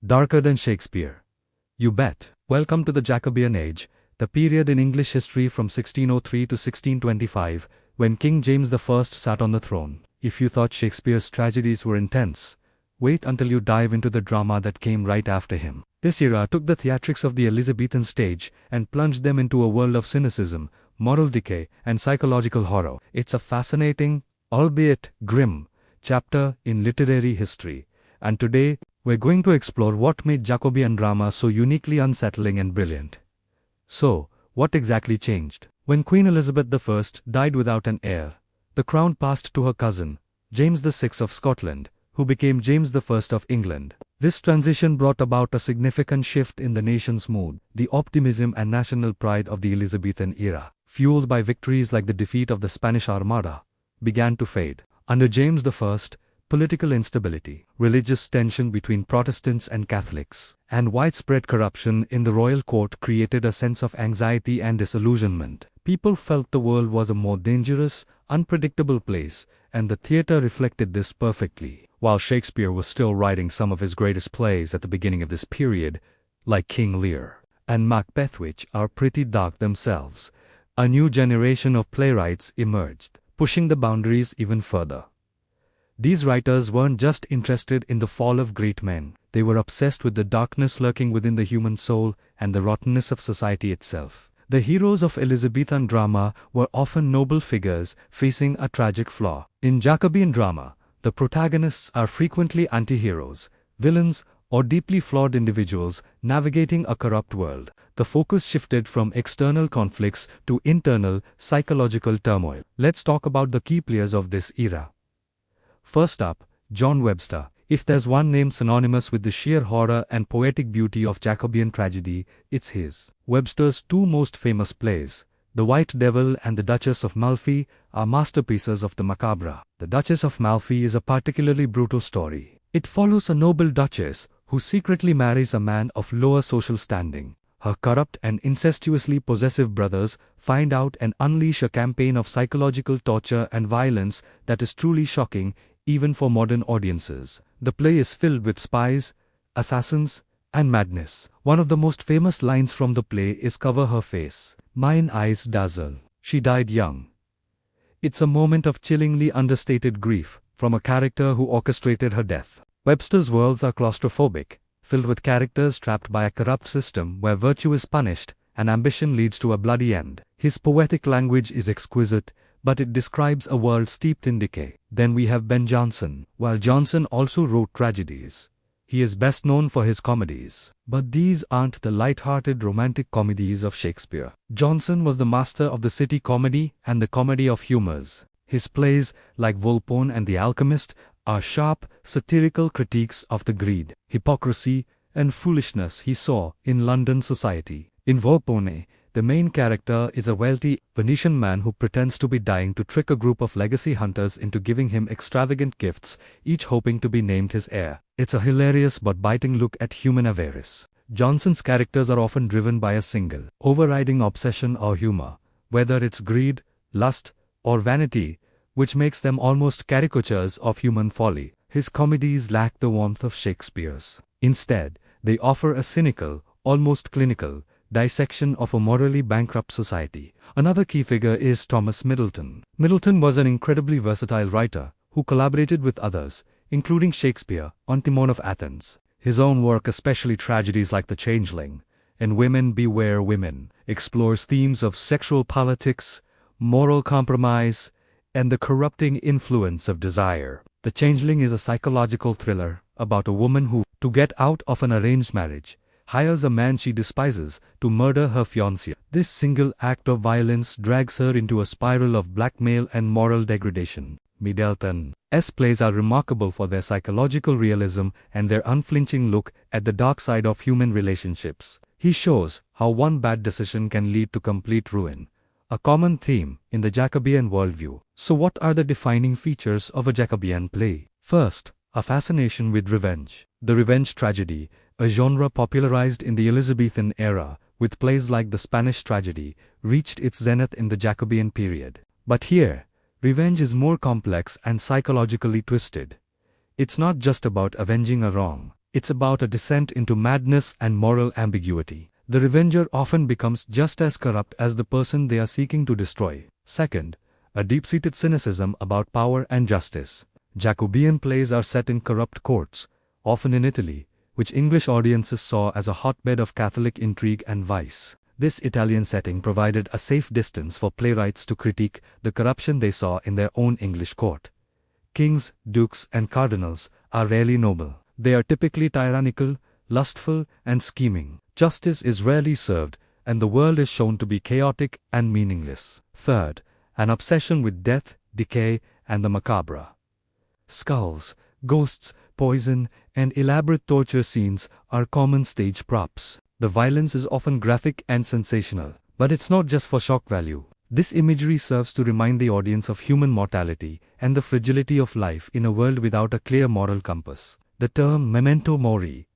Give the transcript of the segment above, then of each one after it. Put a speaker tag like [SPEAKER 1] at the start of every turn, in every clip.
[SPEAKER 1] Darker than Shakespeare. You bet. Welcome to the Jacobean Age, the period in English history from 1603 to 1625, when King James I sat on the throne. If you thought Shakespeare's tragedies were intense, wait until you dive into the drama that came right after him. This era took the theatrics of the Elizabethan stage and plunged them into a world of cynicism, moral decay, and psychological horror. It's a fascinating, albeit grim, chapter in literary history, and today, we're going to explore what made Jacobean drama so uniquely unsettling and brilliant. So, what exactly changed? When Queen Elizabeth I died without an heir, the crown passed to her cousin, James VI of Scotland, who became James I of England. This transition brought about a significant shift in the nation's mood. The optimism and national pride of the Elizabethan era, fueled by victories like the defeat of the Spanish Armada, began to fade. Under James I, political instability, religious tension between Protestants and Catholics, and widespread corruption in the royal court created a sense of anxiety and disillusionment. People felt the world was a more dangerous, unpredictable place, and the theatre reflected this perfectly. While Shakespeare was still writing some of his greatest plays at the beginning of this period, like King Lear and Macbeth, which are pretty dark themselves, a new generation of playwrights emerged, pushing the boundaries even further. These writers weren't just interested in the fall of great men, they were obsessed with the darkness lurking within the human soul and the rottenness of society itself. The heroes of Elizabethan drama were often noble figures facing a tragic flaw. In Jacobean drama, the protagonists are frequently anti-heroes, villains, or deeply flawed individuals navigating a corrupt world. The focus shifted from external conflicts to internal, psychological turmoil. Let's talk about the key players of this era. First up, John Webster. If there's one name synonymous with the sheer horror and poetic beauty of Jacobean tragedy, it's his. Webster's two most famous plays, The White Devil and The Duchess of Malfi, are masterpieces of the macabre. The Duchess of Malfi is a particularly brutal story. It follows a noble duchess who secretly marries a man of lower social standing. Her corrupt and incestuously possessive brothers find out and unleash a campaign of psychological torture and violence that is truly shocking, even for modern audiences. The play is filled with spies, assassins, and madness. One of the most famous lines from the play is "Cover her face, mine eyes dazzle. She died young." It's a moment of chillingly understated grief from a character who orchestrated her death. Webster's worlds are claustrophobic, filled with characters trapped by a corrupt system where virtue is punished and ambition leads to a bloody end. His poetic language is exquisite, but it describes a world steeped in decay. Then we have Ben Jonson. While Jonson also wrote tragedies, he is best known for his comedies. But these aren't the light-hearted romantic comedies of Shakespeare. Jonson was the master of the city comedy and the comedy of humors. His plays, like Volpone and The Alchemist, are sharp, satirical critiques of the greed, hypocrisy, and foolishness he saw in London society. In Volpone, the main character is a wealthy Venetian man who pretends to be dying to trick a group of legacy hunters into giving him extravagant gifts, each hoping to be named his heir. It's a hilarious but biting look at human avarice. Jonson's characters are often driven by a single, overriding obsession or humor, whether it's greed, lust, or vanity, which makes them almost caricatures of human folly. His comedies lack the warmth of Shakespeare's. Instead, they offer a cynical, almost clinical, dissection of a morally bankrupt society. Another key figure is Thomas Middleton. Middleton was an incredibly versatile writer who collaborated with others, including Shakespeare, on Timon of Athens. His own work, especially tragedies like The Changeling and Women Beware Women, explores themes of sexual politics, moral compromise, and the corrupting influence of desire. The Changeling is a psychological thriller about a woman who, to get out of an arranged marriage, hires a man she despises to murder her fiancé. This single act of violence drags her into a spiral of blackmail and moral degradation. Middleton's plays are remarkable for their psychological realism and their unflinching look at the dark side of human relationships. He shows how one bad decision can lead to complete ruin, a common theme in the Jacobean worldview. So what are the defining features of a Jacobean play? First, a fascination with revenge. The revenge tragedy, a genre popularized in the Elizabethan era, with plays like the Spanish tragedy, reached its zenith in the Jacobean period. But here, revenge is more complex and psychologically twisted. It's not just about avenging a wrong. It's about a descent into madness and moral ambiguity. The revenger often becomes just as corrupt as the person they are seeking to destroy. Second, a deep-seated cynicism about power and justice. Jacobean plays are set in corrupt courts, often in Italy, which English audiences saw as a hotbed of Catholic intrigue and vice. This Italian setting provided a safe distance for playwrights to critique the corruption they saw in their own English court. Kings, dukes, and cardinals are rarely noble. They are typically tyrannical, lustful, and scheming. Justice is rarely served, and the world is shown to be chaotic and meaningless. Third, an obsession with death, decay, and the macabre. Skulls, ghosts, poison, and elaborate torture scenes are common stage props. The violence is often graphic and sensational, but it's not just for shock value. This imagery serves to remind the audience of human mortality and the fragility of life in a world without a clear moral compass. The term memento mori,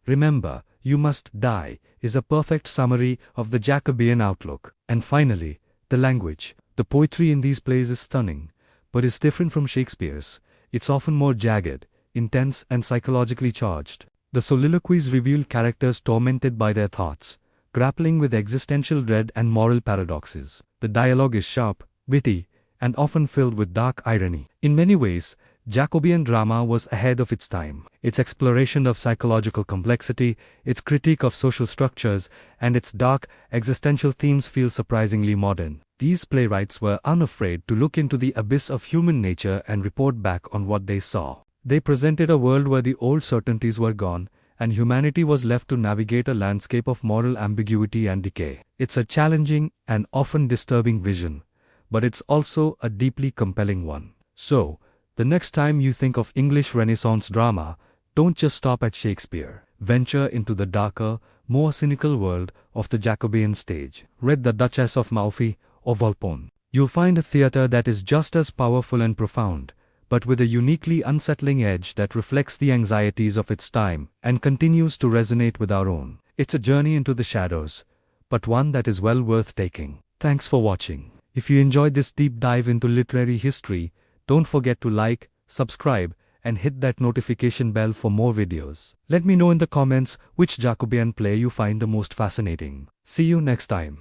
[SPEAKER 1] remember, you must die, is a perfect summary of the Jacobean outlook. And finally, the language. The poetry in these plays is stunning, but is different from Shakespeare's. It's often more jagged, intense, and psychologically charged. The soliloquies reveal characters tormented by their thoughts, grappling with existential dread and moral paradoxes. The dialogue is sharp, witty, and often filled with dark irony. In many ways, Jacobean drama was ahead of its time. Its exploration of psychological complexity, its critique of social structures, and its dark, existential themes feel surprisingly modern. These playwrights were unafraid to look into the abyss of human nature and report back on what they saw. They presented a world where the old certainties were gone, and humanity was left to navigate a landscape of moral ambiguity and decay. It's a challenging and often disturbing vision, but it's also a deeply compelling one. So, the next time you think of English Renaissance drama, don't just stop at Shakespeare. Venture into the darker, more cynical world of the Jacobean stage. Read The Duchess of Malfi or Volpone. You'll find a theatre that is just as powerful and profound, but with a uniquely unsettling edge that reflects the anxieties of its time and continues to resonate with our own. It's a journey into the shadows, but one that is well worth taking. Thanks for watching. If you enjoyed this deep dive into literary history, don't forget to like, subscribe, and hit that notification bell for more videos. Let me know in the comments which Jacobean play you find the most fascinating. See you next time.